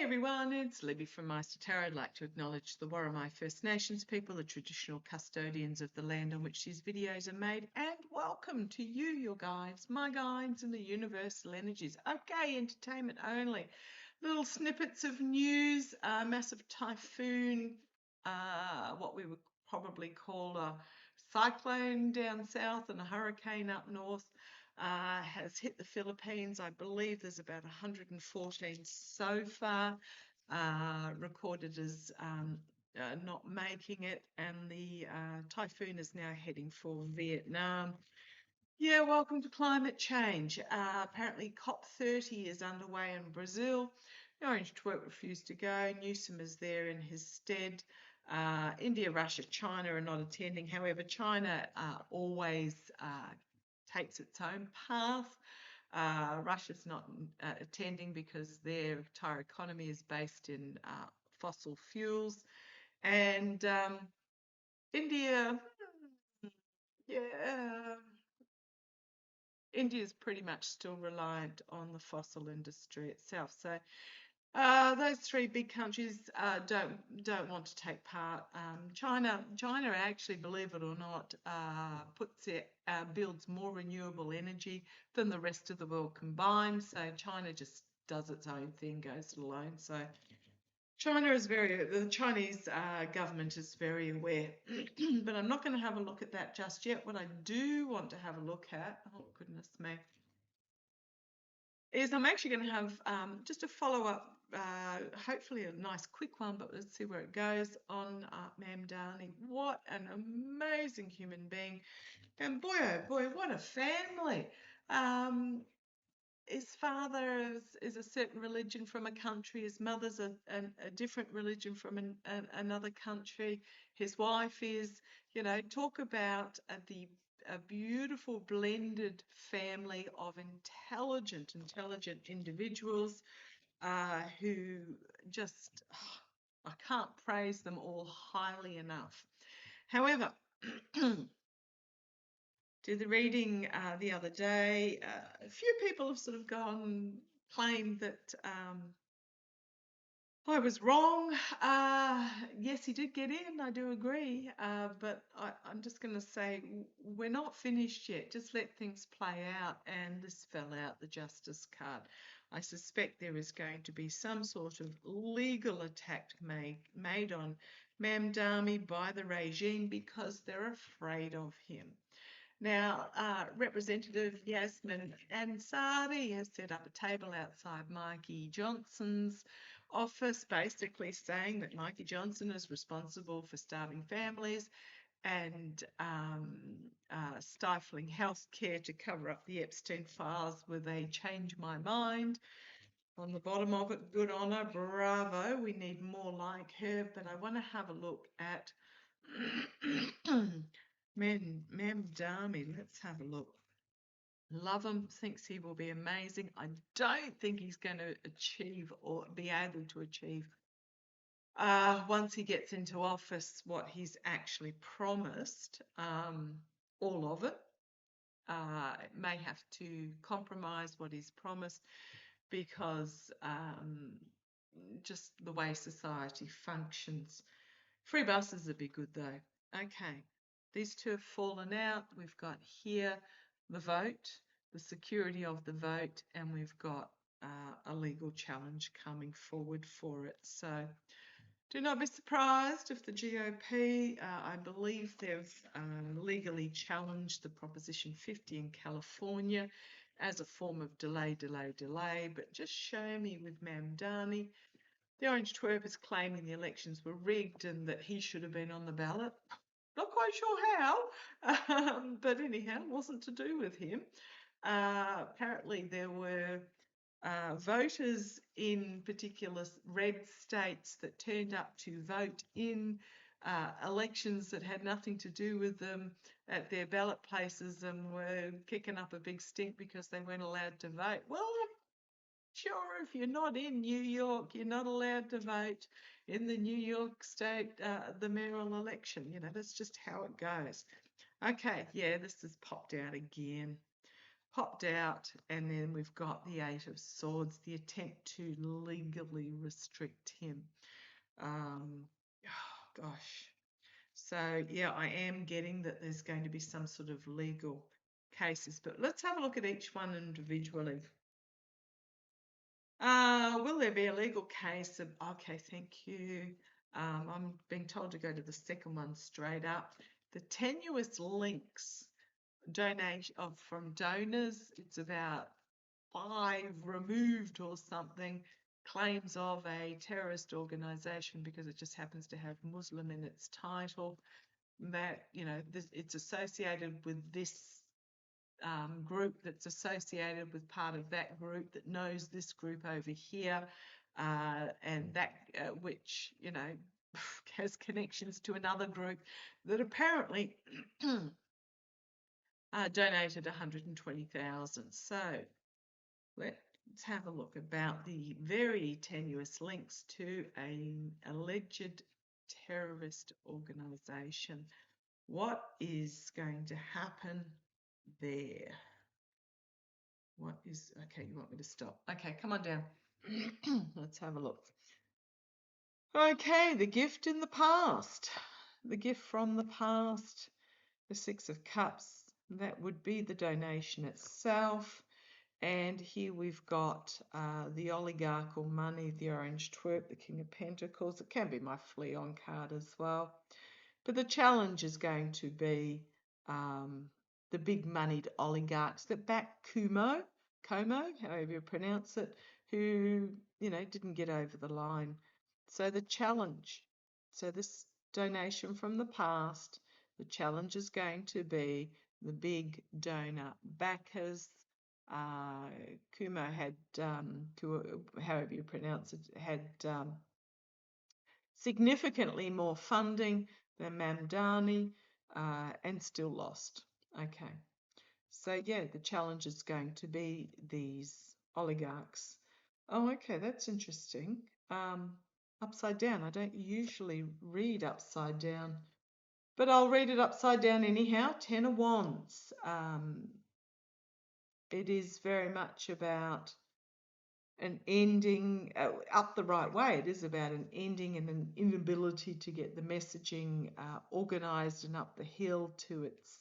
Everyone, it's Libby from maighstirtarot. I'd like to acknowledge the Worimi First Nations people, the traditional custodians of the land on which these videos are made, and welcome to you, your guides, my guides in the universal energies. Okay, entertainment only. Little snippets of news, massive typhoon, what we would probably call a cyclone down south and a hurricane up north. Has hit the Philippines. I believe there's about 114 so far recorded as not making it, and the typhoon is now heading for Vietnam. Yeah, welcome to climate change. Apparently COP30 is underway in Brazil. The Orange Twerp refused to go. Newsom is there in his stead. India, Russia, China are not attending. However, China always takes its own path. Russia's not attending because their entire economy is based in fossil fuels. And India, yeah, India's pretty much still reliant on the fossil industry itself. So those three big countries don't want to take part. China actually, believe it or not, builds more renewable energy than the rest of the world combined. So China just does its own thing, goes it alone. So the Chinese government is very aware. But I'm not going to have a look at that just yet. What I do want to have a look at, oh goodness me, is I'm actually going to have just a follow-up, hopefully a nice quick one, but let's see where it goes, on Mamdani. What an amazing human being. And boy, oh boy, what a family. His father is a certain religion from a country. His mother's a different religion from another country. His wife is, talk about a beautiful blended family of intelligent individuals who just, I can't praise them all highly enough. However, did the reading the other day. A few people have sort of claimed that I was wrong. Yes, he did get in, I do agree, but I'm just going to say we're not finished yet. Just let things play out, and this fell out the justice card. I suspect there is going to be some sort of legal attack made on Mamdani by the regime because they're afraid of him. Now, Representative Yasmin Ansari has set up a table outside Mikey Johnson's office, basically saying that Mikey Johnson is responsible for starving families and stifling healthcare to cover up the Epstein files where they change my mind. On the bottom of it, good on her, bravo. We need more like her, but I want to have a look at Mamdani. Let's have a look. Love him, thinks he will be amazing. I don't think he's going to achieve or be able to achieve once he gets into office what he's actually promised. All of it. May have to compromise what he's promised because just the way society functions. Free buses would be good though. Okay, these two have fallen out. We've got here the vote, the security of the vote, and we've got a legal challenge coming forward for it. So do not be surprised if the GOP, I believe they've legally challenged the Proposition 50 in California as a form of delay, but just show me with Mamdani. The Orange Twerp is claiming the elections were rigged and that he should have been on the ballot. Not quite sure how, but anyhow, it wasn't to do with him. Apparently there were voters in particular red states that turned up to vote in elections that had nothing to do with them at their ballot places and were kicking up a big stink because they weren't allowed to vote. Well, sure, if you're not in New York, you're not allowed to vote in the New York State, the mayoral election. That's just how it goes. Okay, yeah, this has popped out again. Popped out, and then we've got the Eight of Swords, the attempt to legally restrict him. Gosh. So, yeah, I am getting that there's going to be some sort of legal cases, but let's have a look at each one individually. Will there be a legal case of, okay, thank you. I'm being told to go to the second one straight up. The tenuous links donation from donors, it's about 5 removed or something, claims of a terrorist organization because it just happens to have Muslim in its title. That, you know, it's associated with this group that's associated with part of that group that knows this group over here, and that which, you know, has connections to another group that apparently donated 120,000. So let's have a look about the very tenuous links to an alleged terrorist organization. What is going to happen there? What is, okay, you want me to stop? Okay, come on down. Let's have a look. Okay, the gift in the past. The gift from the past, the 6 of Cups, that would be the donation itself. And here we've got the oligarchical money, the orange twerp, the King of Pentacles. It can be my flea on card as well. But the challenge is going to be the big moneyed oligarchs that back Como, however you pronounce it, who, you know, didn't get over the line. So the challenge, so this donation from the past, the challenge is going to be the big donor backers. Kumo had, however you pronounce it, had significantly more funding than Mamdani, and still lost. Okay, so yeah, the challenge is going to be these oligarchs. Oh, okay, that's interesting. Upside down. I don't usually read upside down, but I'll read it upside down anyhow. 10 of Wands. It is very much about an ending up the right way. It is about an ending and an inability to get the messaging organized and up the hill to its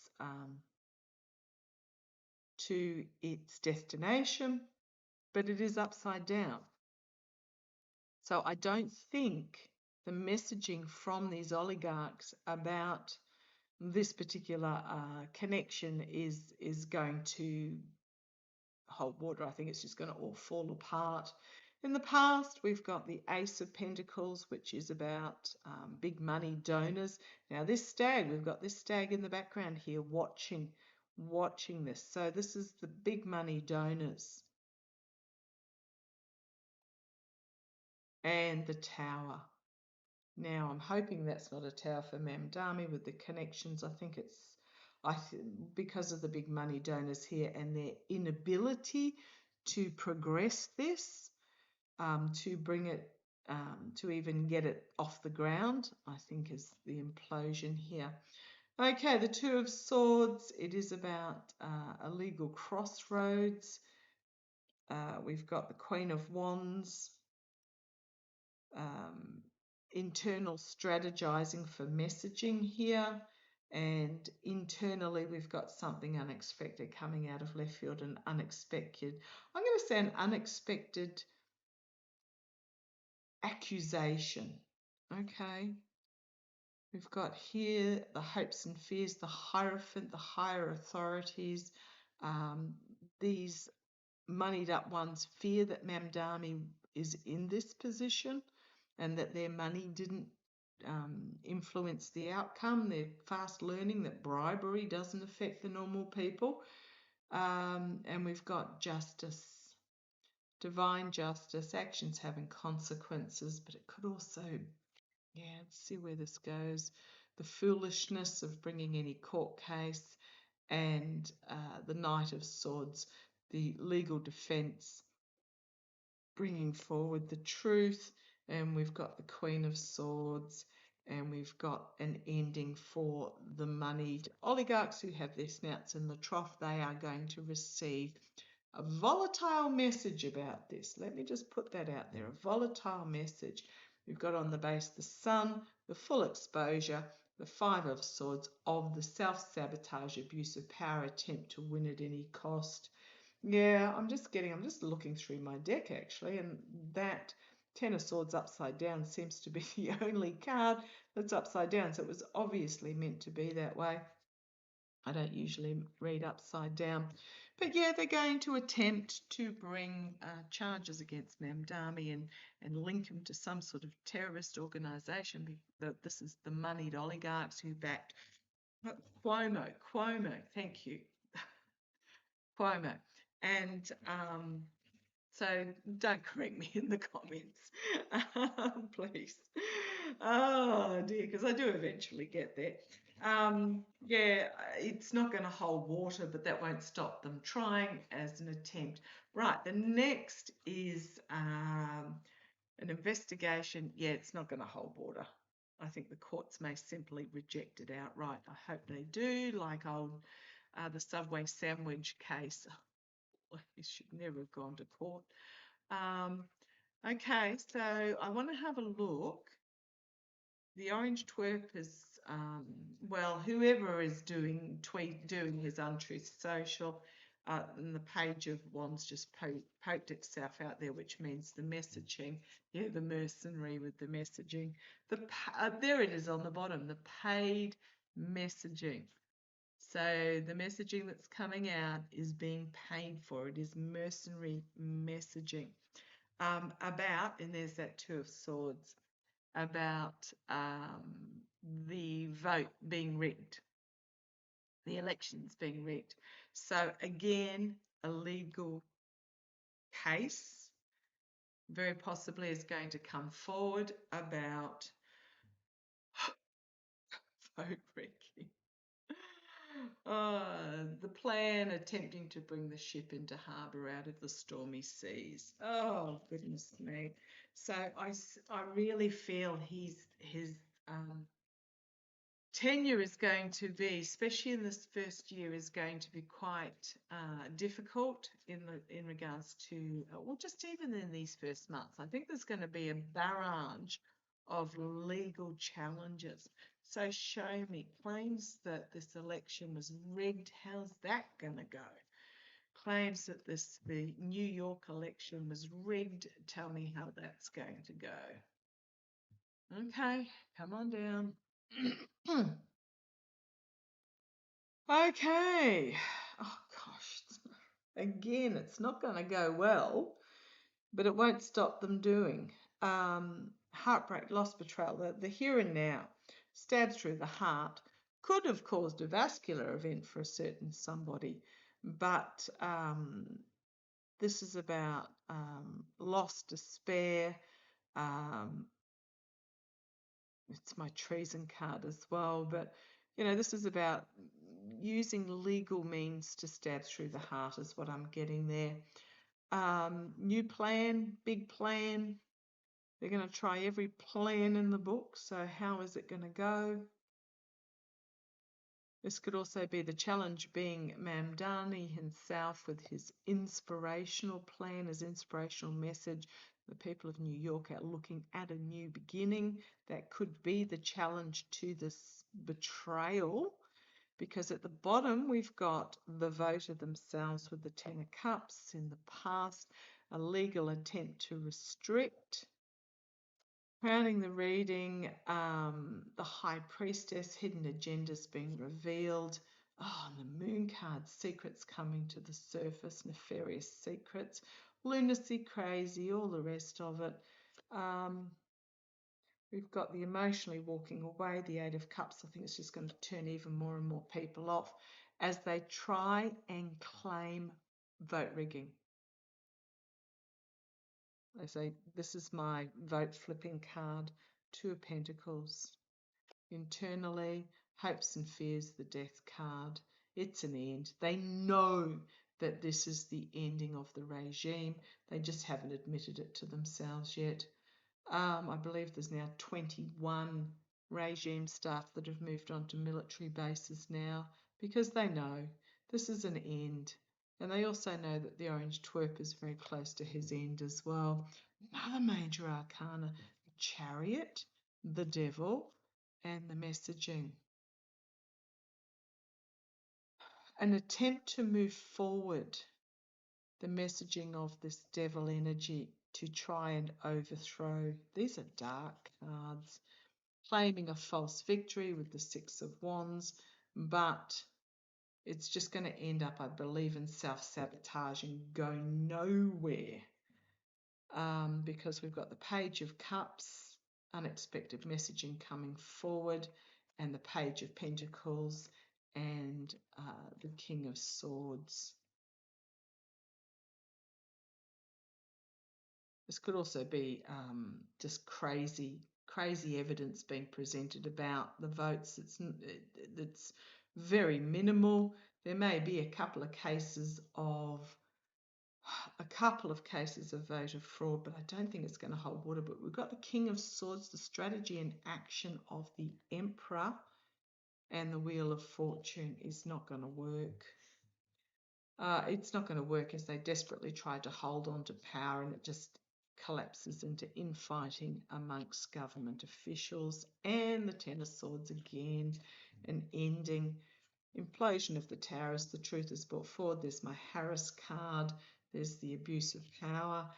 destination, but it is upside down. So I don't think the messaging from these oligarchs about this particular connection is going to hold water. I think it's just going to all fall apart. In the past, we've got the Ace of Pentacles, which is about big money donors. Now this stag, we've got this stag in the background here watching this. So this is the big money donors. And the Tower. Now I'm hoping that's not a tower for Mamdani with the connections. I think it's because of the big money donors here and their inability to progress this, to bring it, to even get it off the ground, I think is the implosion here. Okay, the Two of Swords, it is about a legal crossroads. We've got the Queen of Wands, internal strategizing for messaging here. And internally, we've got something unexpected coming out of left field, an unexpected, I'm going to say an unexpected accusation. Okay. We've got here the hopes and fears, the Hierophant, the higher authorities. These moneyed up ones fear that Mamdani is in this position and that their money didn't influence the outcome. They're fast learning that bribery doesn't affect the normal people. And we've got justice, divine justice, actions having consequences, but it could also, yeah, let's see where this goes. The foolishness of bringing any court case, and the Knight of Swords, the legal defense, bringing forward the truth. And we've got the Queen of Swords, and we've got an ending for the moneyed oligarchs who have their snouts in the trough. They are going to receive a volatile message about this. Let me just put that out there, a volatile message. We've got on the base the Sun, the full exposure, the Five of Swords, of the self-sabotage, abuse of power, attempt to win at any cost. Yeah, I'm just looking through my deck actually, and that Ten of Swords upside down seems to be the only card that's upside down. So it was obviously meant to be that way. I don't usually read upside down. But yeah, they're going to attempt to bring charges against Mamdani and link him to some sort of terrorist organisation. This is the moneyed oligarchs who backed Cuomo, thank you, Cuomo. And so don't correct me in the comments, please. Oh dear, because I do eventually get there. Yeah, it's not going to hold water, but that won't stop them trying as an attempt. Right, the next is an investigation. Yeah, it's not going to hold water. I think the courts may simply reject it outright. I hope they do, like the Subway sandwich case. He should never have gone to court. Okay, so I want to have a look. The orange twerp is, well, whoever is doing his untruth social, and the page of wands just poked itself out there, which means the messaging. Yeah, the mercenary with the messaging. There it is on the bottom, the paid messaging. So the messaging that's coming out is being paid for. It is mercenary messaging and there's that Two of Swords, about the vote being rigged, the elections being rigged. So again, a legal case very possibly is going to come forward about vote rigging. The plan attempting to bring the ship into harbour out of the stormy seas. Oh, goodness me. So I really feel his tenure is going to be, especially in this first year, is going to be quite difficult in regards to, well, just even in these first months. I think there's going to be a barrage of legal challenges. So show me claims that this election was rigged. How's that going to go? Claims that the New York election was rigged. Tell me how that's going to go. Okay, come on down. Okay. Oh gosh. Again, it's not going to go well, but it won't stop them doing. Heartbreak, loss, betrayal. The here and now, stabs through the heart, could have caused a vascular event for a certain somebody, but this is about loss, despair. It's my treason card as well, but you know, this is about using legal means to stab through the heart is what I'm getting there. New plan, big plan. They're going to try every plan in the book. So how is it going to go? This could also be the challenge being Mamdani himself with his inspirational plan, his inspirational message. The people of New York are looking at a new beginning. That could be the challenge to this betrayal, because at the bottom we've got the voter themselves with the Ten of Cups in the past, a legal attempt to restrict. Crowning the reading, the High Priestess, hidden agendas being revealed. Oh, and the Moon card, secrets coming to the surface, nefarious secrets, lunacy, crazy, all the rest of it. We've got the emotionally walking away, the Eight of Cups. I think it's just going to turn even more and more people off as they try and claim vote rigging. They say, this is my vote flipping card, Two of Pentacles. Internally, hopes and fears, the Death card. It's an end. They know that this is the ending of the regime. They just haven't admitted it to themselves yet. I believe there's now 21 regime staff that have moved on to military bases now because they know this is an end. And they also know that the orange twerp is very close to his end as well. Another major arcana, the Chariot, the Devil, and the Messaging. An attempt to move forward the messaging of this devil energy to try and overthrow. These are dark cards. Claiming a false victory with the Six of Wands, but it's just going to end up, I believe, in self-sabotage and go nowhere, because we've got the Page of Cups, unexpected messaging coming forward, and the Page of Pentacles and the King of Swords. This could also be just crazy evidence being presented about the votes. It's very minimal. There may be a couple of cases of voter fraud, but I don't think it's going to hold water. But we've got the King of Swords, the strategy and action of the Emperor, and the Wheel of Fortune is not going to work. It's not going to work as they desperately try to hold on to power, and it just collapses into infighting amongst government officials. And the Ten of Swords again, an ending. Implosion of the Tower as the truth is brought forward. There's my Harris card. There's the abuse of power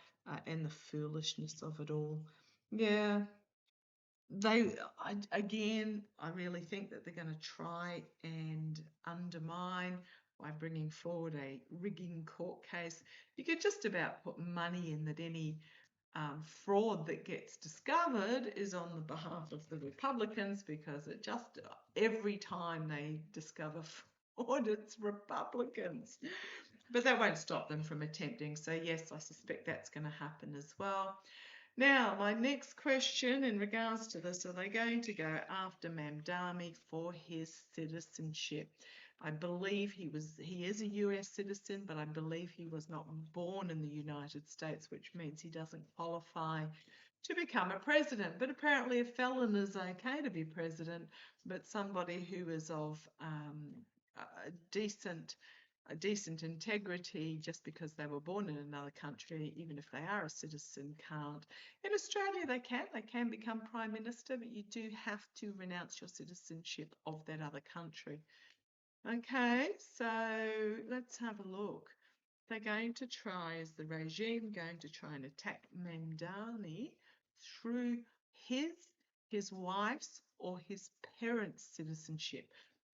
and the foolishness of it all. Yeah, I really think that they're going to try and undermine by bringing forward a rigging court case. You could just about put money in that any fraud that gets discovered is on the behalf of the Republicans, because it just, every time they discover fraud, it's Republicans. But that won't stop them from attempting. So yes, I suspect that's going to happen as well. Now, my next question in regards to this, are they going to go after Mamdani for his citizenship? I believe he is a US citizen, but I believe he was not born in the United States, which means he doesn't qualify to become a president. But apparently a felon is okay to be president, but somebody who is of a decent integrity, just because they were born in another country, even if they are a citizen, can't. In Australia, they can become prime minister, but you do have to renounce your citizenship of that other country. Okay, so let's have a look. They're going to try, is the regime going to try and attack Mamdani through his wife's or his parents' citizenship?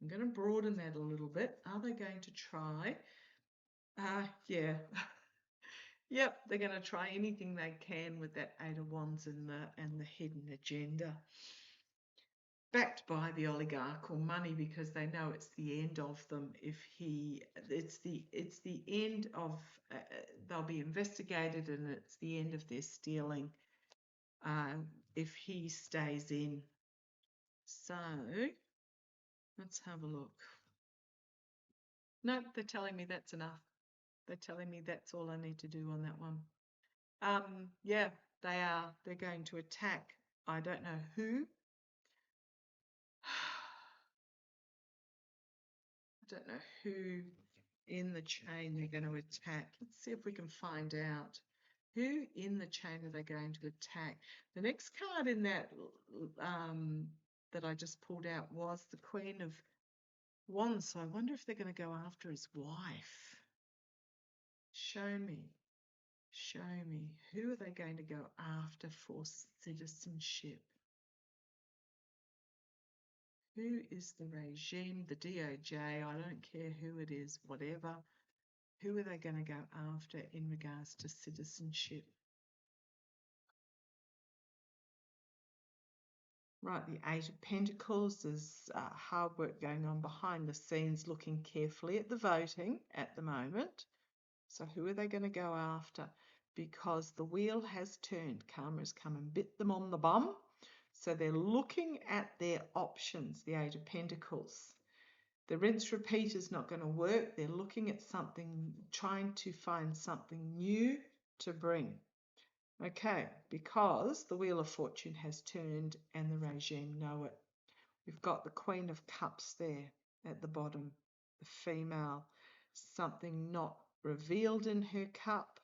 I'm going to broaden that a little bit. Are they going to try? Yeah. Yep, they're going to try anything they can with that Eight of Wands and the hidden agenda. Backed by the oligarchical money, because they know it's the end of them it's the end of, they'll be investigated, and it's the end of their stealing if he stays in. So let's have a look. Nope, they're telling me that's enough. They're telling me that's all I need to do on that one. Yeah, they are. They're going to attack. I don't know who. I don't know who in the chain they're going to attack. Let's see if we can find out. Who in the chain are they going to attack? The next card in that that I just pulled out was the Queen of Wands. So I wonder if they're going to go after his wife. Show me. Show me. Who are they going to go after for citizenship? Who is the regime, the DOJ? I don't care who it is, whatever. Who are they going to go after in regards to citizenship? Right, the Eight of Pentacles. There's hard work going on behind the scenes, looking carefully at the voting at the moment. So who are they going to go after? Because the wheel has turned. Karma has come and bit them on the bum. So they're looking at their options, the Eight of Pentacles. The rinse repeat is not going to work. They're looking at something, trying to find something new to bring. Okay, because the Wheel of Fortune has turned and the regime know it. We've got the Queen of Cups there at the bottom, the female, something not revealed in her cup,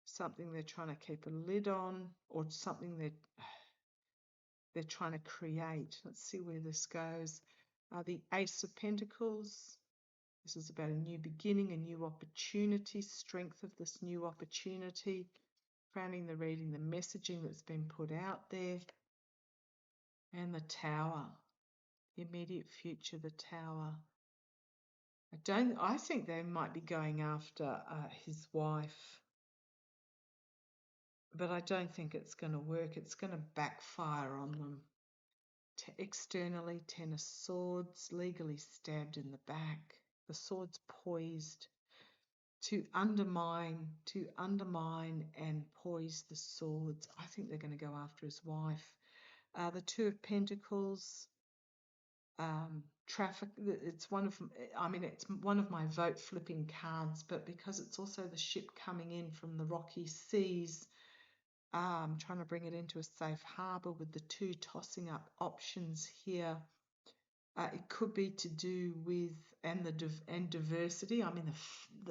something they're trying to keep a lid on, or something they're trying to create. Let's see where this goes. The Ace of Pentacles. This is about a new beginning, a new opportunity, strength of this new opportunity, crowning the reading, the messaging that's been put out there, and the Tower, the immediate future, the Tower. I think they might be going after his wife, but I don't think it's going to work. It's going to backfire on them. Externally, Ten of Swords, legally stabbed in the back, the swords poised to undermine and poise the swords. I think they're going to go after his wife. The Two of Pentacles, traffic. It's one of my vote flipping cards, but because it's also the ship coming in from the rocky seas, trying to bring it into a safe harbour with the two tossing up options here. It could be to do with and diversity. I mean,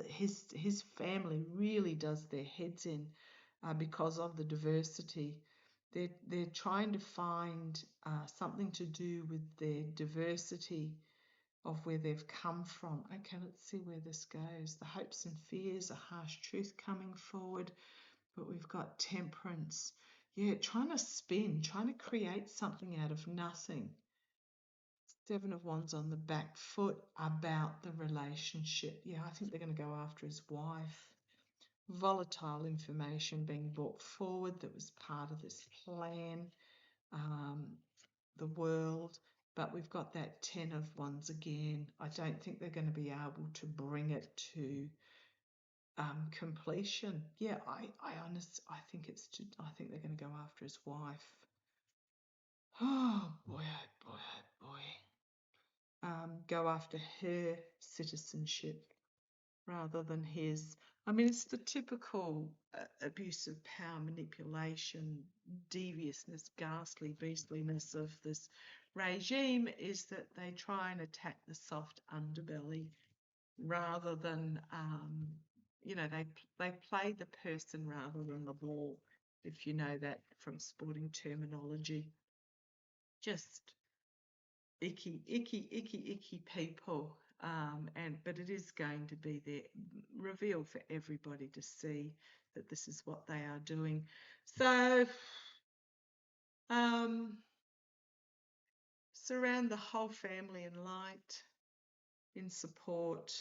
his family really does their heads in because of the diversity. They're trying to find something to do with their diversity of where they've come from. Okay, let's see where this goes. The hopes and fears, a harsh truth coming forward, but we've got Temperance. Yeah, trying to spin, trying to create something out of nothing. Seven of Wands on the back foot about the relationship. Yeah, I think they're going to go after his wife. Volatile information being brought forward that was part of this plan, the world. But we've got that Ten of Wands again. I don't think they're going to be able to bring it to completion. Yeah, I think I think they're going to go after his wife. Oh boy, oh boy, oh boy. Go after her citizenship rather than his. I mean, it's the typical abuse of power, manipulation, deviousness, ghastly beastliness of this regime is that they try and attack the soft underbelly rather than, they play the person rather than the ball, if you know that from sporting terminology. Just icky, icky, icky, icky people. But it is going to be there, revealed for everybody to see that this is what they are doing. So, surround the whole family in light, in support.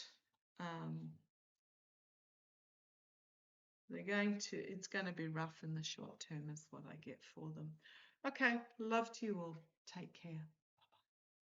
It's going to be rough in the short term is what I get for them. Okay, love to you all. Take care.